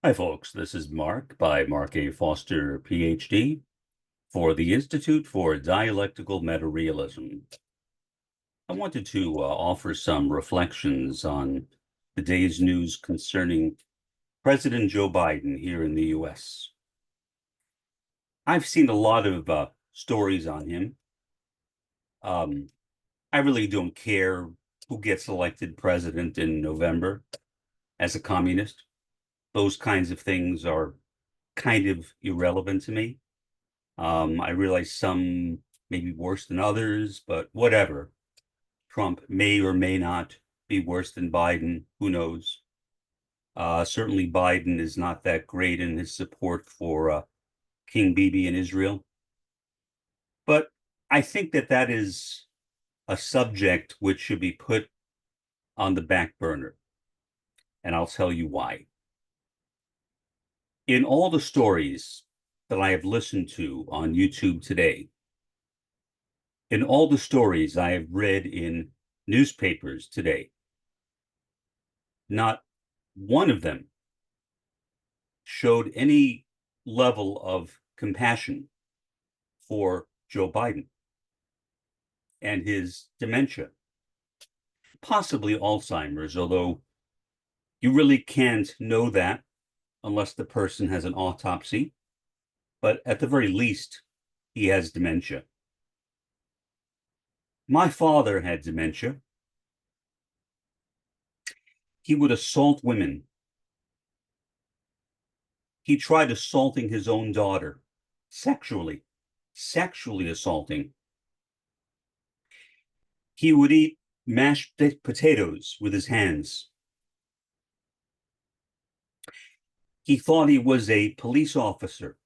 Hi, folks. This is Mark by Mark A. Foster, Ph.D., for the Institute for Dialectical Meta-Realism. I wanted to offer some reflections on the day's news concerning President Joe Biden here in the U.S. I've seen a lot of stories on him. I really don't care who gets elected president in November as a communist. Those kinds of things are kind of irrelevant to me. I realize some may be worse than others, but whatever. Trump may or may not be worse than Biden. Who knows? Certainly, Biden is not that great in his support for King Bibi in Israel. But I think that that is a subject which should be put on the back burner. And I'll tell you why. In all the stories that I have listened to on YouTube today, in all the stories I have read in newspapers today, not one of them showed any level of compassion for Joe Biden and his dementia, possibly Alzheimer's, although you really can't know that unless the person has an autopsy. But at the very least, he has dementia. My father had dementia. He would assault women. He tried assaulting his own daughter, sexually assaulting. He would eat mashed potatoes with his hands. He thought he was a police officer.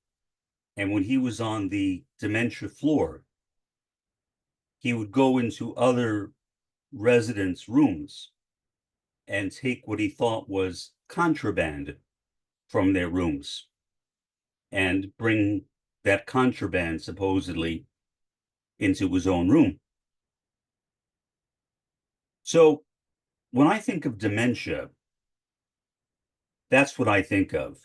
And when he was on the dementia floor, he would go into other residents' rooms and take what he thought was contraband from their rooms and bring that contraband supposedly into his own room. So when I think of dementia, that's what I think of.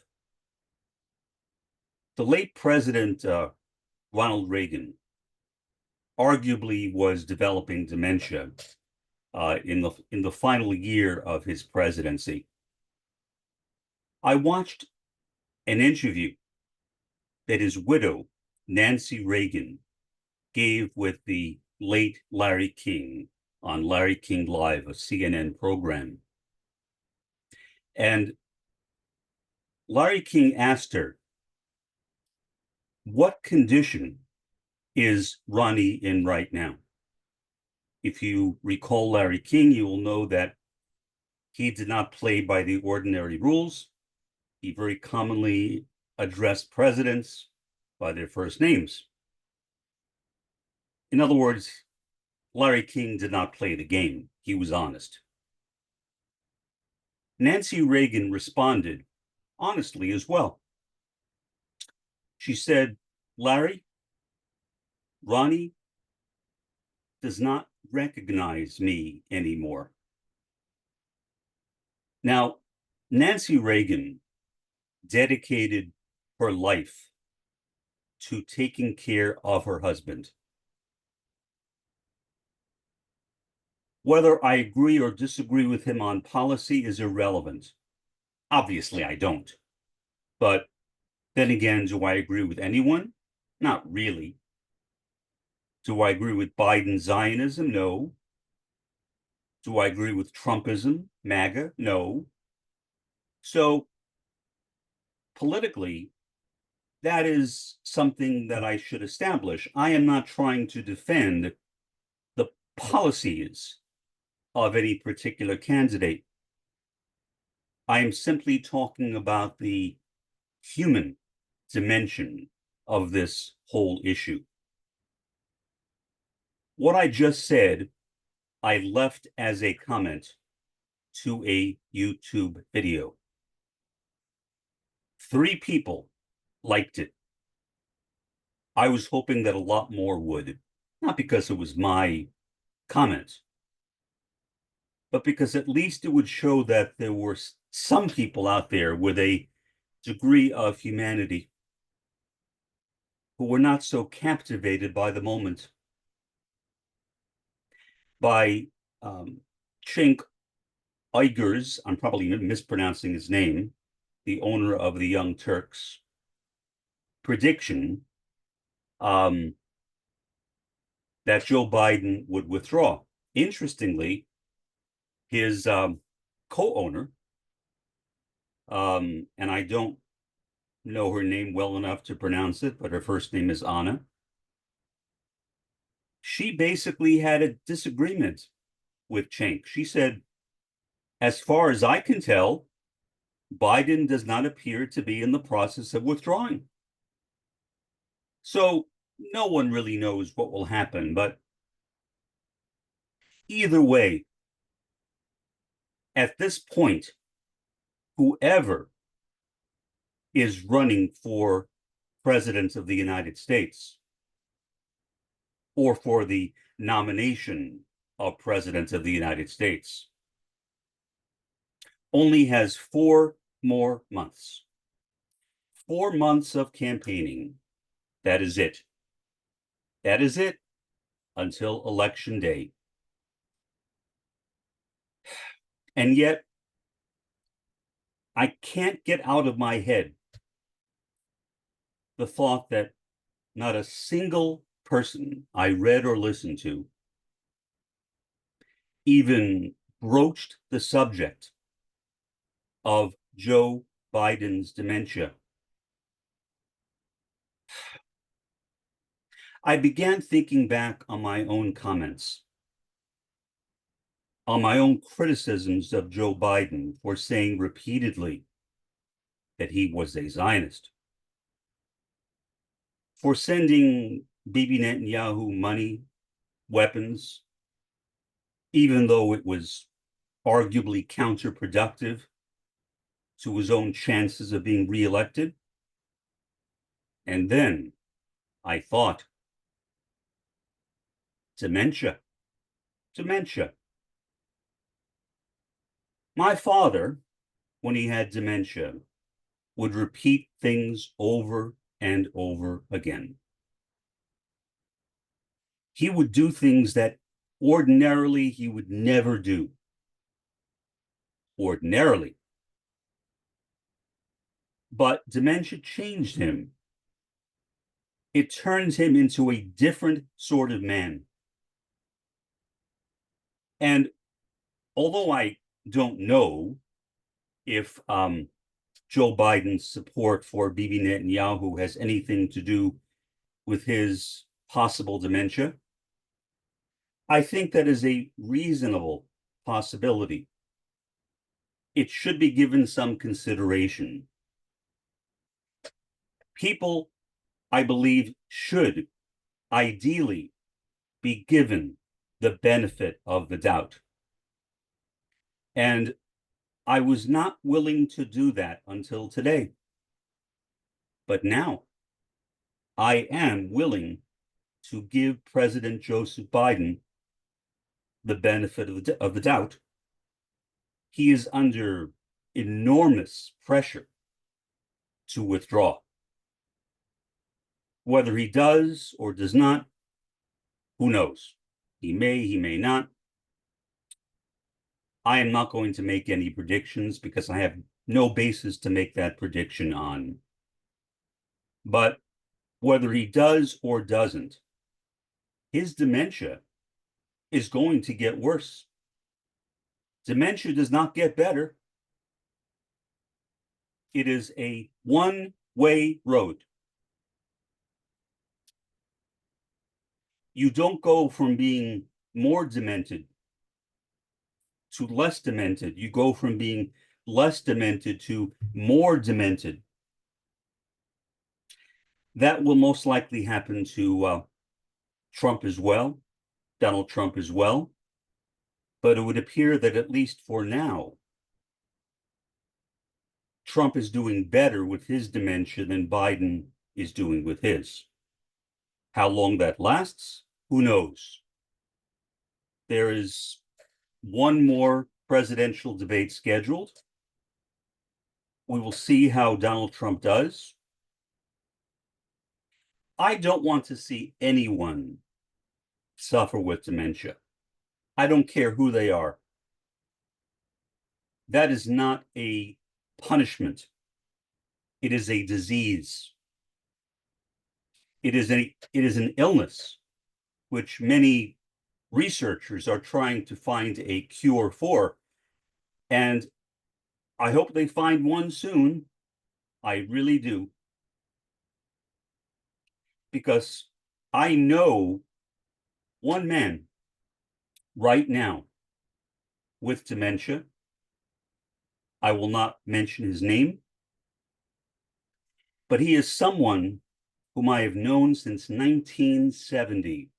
The late President Ronald Reagan arguably was developing dementia in the final year of his presidency. I watched an interview that his widow, Nancy Reagan, gave with the late Larry King on Larry King Live, a CNN program. And Larry King asked her, what condition is Ronnie in right now? If you recall Larry King, you will know that he did not play by the ordinary rules. He very commonly addressed presidents by their first names. In other words, Larry King did not play the game. He was honest. Nancy Reagan responded honestly as well. She said, Larry, Ronnie does not recognize me anymore. Now, Nancy Reagan dedicated her life to taking care of her husband. Whether I agree or disagree with him on policy is irrelevant. Obviously, I don't. But then again, do I agree with anyone? Not really. Do I agree with Biden Zionism? No. Do I agree with Trumpism, MAGA? No. So politically, that is something that I should establish. I am not trying to defend the policies of any particular candidate. I am simply talking about the human dimension of this whole issue. What I just said, I left as a comment to a YouTube video. 3 people liked it. I was hoping that a lot more would, not because it was my comment, but because at least it would show that there were some people out there with a degree of humanity, who were not so captivated by the moment, by Cenk Uyghur's, I'm probably mispronouncing his name, the owner of the Young Turks, prediction that Joe Biden would withdraw. Interestingly, his co-owner, and I don't know her name well enough to pronounce it, but her first name is Anna. She basically had a disagreement with Cenk. She said, as far as I can tell, Biden does not appear to be in the process of withdrawing. So no one really knows what will happen, but either way, at this point, whoever is running for president of the United States or for the nomination of president of the United States only has 4 more months. 4 months of campaigning. That is it. That is it until election day. And yet, I can't get out of my head the thought that not a single person I read or listened to even broached the subject of Joe Biden's dementia. I began thinking back on my own comments, on my own criticisms of Joe Biden for saying repeatedly that he was a Zionist, for sending Bibi Netanyahu money, weapons, even though it was arguably counterproductive to his own chances of being reelected. And then I thought, dementia. My father, when he had dementia, would repeat things over and over again. He would do things that ordinarily he would never do. Ordinarily. But dementia changed him. It turns him into a different sort of man. And although I don't know if Joe Biden's support for Bibi Netanyahu has anything to do with his possible dementia, I think that is a reasonable possibility. It should be given some consideration. People, I believe, should ideally be given the benefit of the doubt. And I was not willing to do that until today. But now I am willing to give President Joseph Biden the benefit of the doubt. He is under enormous pressure to withdraw. Whether he does or does not, who knows? He may not. I am not going to make any predictions because I have no basis to make that prediction on. But whether he does or doesn't, his dementia is going to get worse. Dementia does not get better. It is a one-way road. You don't go from being more demented to less demented. You go from being less demented to more demented. That will most likely happen to Trump as well, Donald Trump as well. But it would appear that at least for now, Trump is doing better with his dementia than Biden is doing with his. How long that lasts, who knows? There is one more presidential debate scheduled. We will see how Donald Trump does. I don't want to see anyone suffer with dementia. I don't care who they are. That is not a punishment. It is a disease. It is an illness which many researchers are trying to find a cure for. And I hope they find one soon. I really do. Because I know one man right now with dementia. I will not mention his name, but he is someone whom I have known since 1970,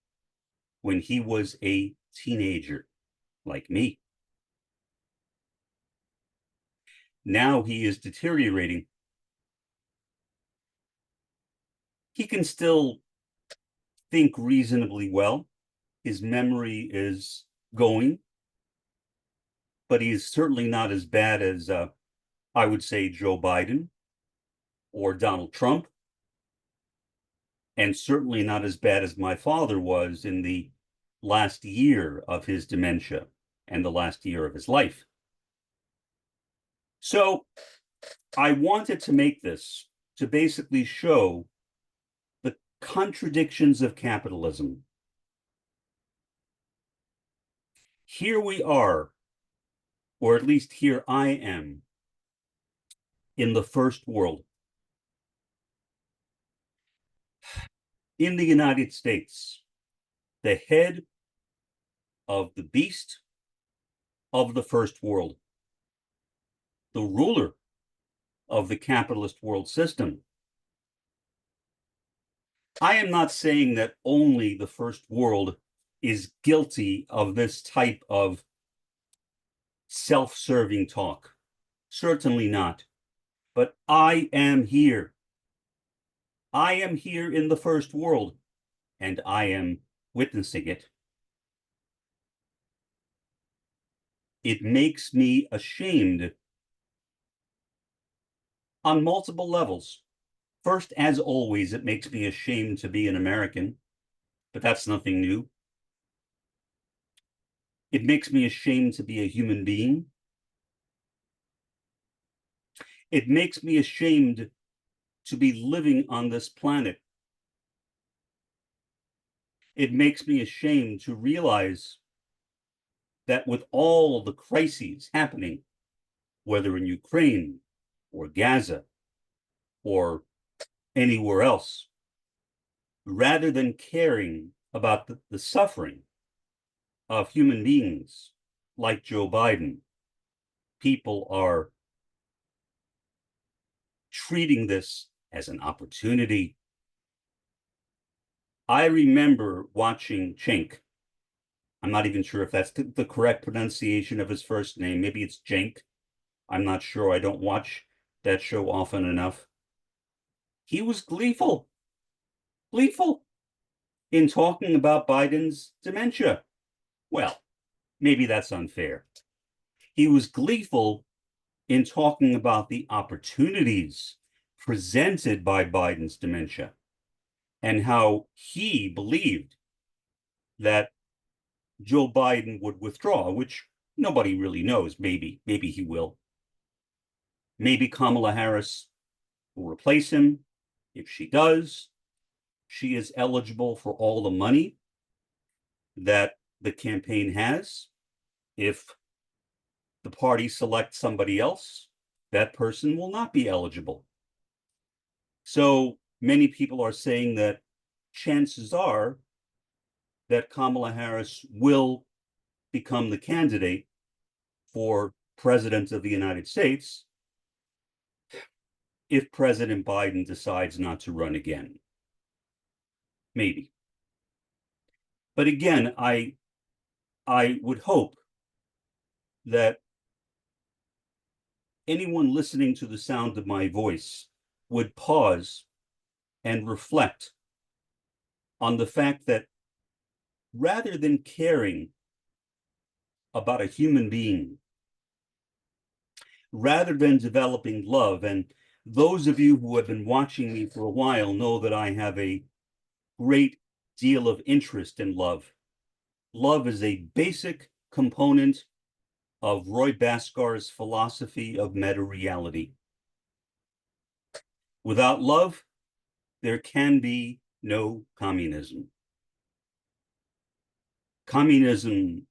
when he was a teenager, like me. Now he is deteriorating. He can still think reasonably well. His memory is going, but he is certainly not as bad as, I would say, Joe Biden or Donald Trump, and certainly not as bad as my father was in the last year of his dementia and the last year of his life. So I wanted to make this to basically show the contradictions of capitalism. Here we are, or at least here I am, in the first world. In the United States, the head of the beast of the first world, the ruler of the capitalist world system. I am not saying that only the first world is guilty of this type of self-serving talk. Certainly not. But I am here. I am here in the first world, and I am witnessing it. It makes me ashamed on multiple levels. First, as always, it makes me ashamed to be an American, but that's nothing new. It makes me ashamed to be a human being. It makes me ashamed to be living on this planet. It makes me ashamed to realize that with all the crises happening, whether in Ukraine or Gaza or anywhere else, rather than caring about the suffering of human beings like Joe Biden, people are treating this as an opportunity. I remember watching Cenk. I'm not even sure if that's the correct pronunciation of his first name. Maybe it's Cenk. I'm not sure. I don't watch that show often enough. He was gleeful in talking about Biden's dementia. Well, maybe that's unfair. He was gleeful in talking about the opportunities presented by Biden's dementia and how he believed that Joe Biden would withdraw, which nobody really knows. Maybe he will. Maybe Kamala Harris will replace him. If she does, she is eligible for all the money that the campaign has. If the party selects somebody else, that person will not be eligible. So many people are saying that chances are that Kamala Harris will become the candidate for president of the United States if President Biden decides not to run again. Maybe. But again, I would hope that anyone listening to the sound of my voice would pause and reflect on the fact that rather than caring about a human being, rather than developing love. And those of you who have been watching me for a while know that I have a great deal of interest in love. Love is a basic component of Roy Bhaskar's philosophy of meta-reality. Without love, there can be no communism. Communism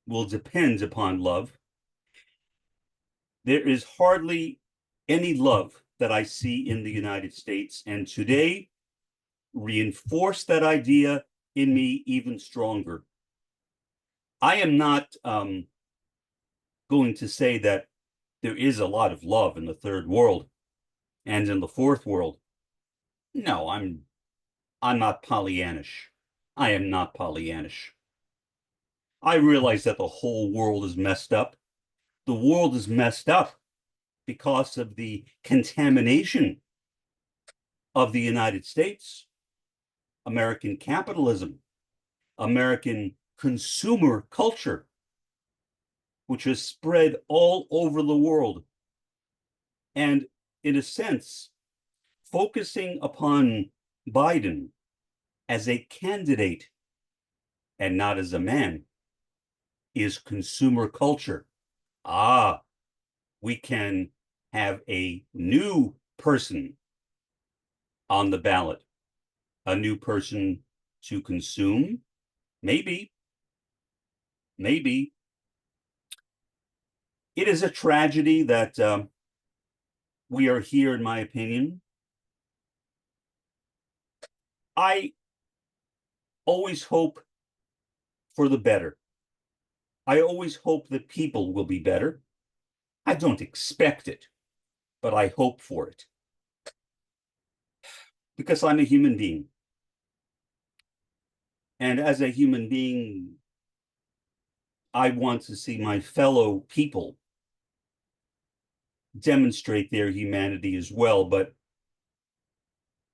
will depend upon love. There is hardly any love that I see in the United States, and today reinforced that idea in me even stronger. I am not going to say that there is a lot of love in the third world and in the fourth world. No, I'm not Pollyannish. I am not Pollyannish. I realize that the whole world is messed up. The world is messed up because of the contamination of the United States, American capitalism, American consumer culture, which has spread all over the world. And in a sense, focusing upon Biden as a candidate and not as a man is consumer culture. We can have a new person on the ballot, a new person to consume. Maybe. It is a tragedy that we are here, in my opinion. I always hope for the better. I always hope that people will be better. I don't expect it, but I hope for it. Because I'm a human being. And as a human being, I want to see my fellow people demonstrate their humanity as well. But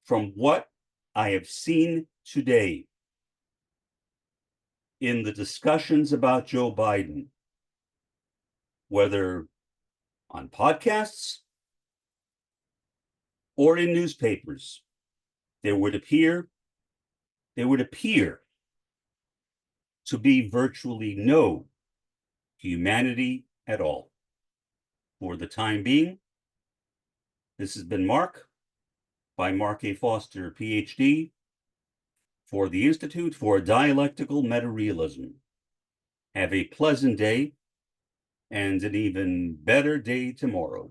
from what I have seen today in the discussions about Joe Biden, whether on podcasts or in newspapers, there would appear to be virtually no humanity at all. For the time being, this has been Mark, by Mark A. Foster, Ph.D., for the Institute for Dialectical Meta-Realism. Have a pleasant day and an even better day tomorrow.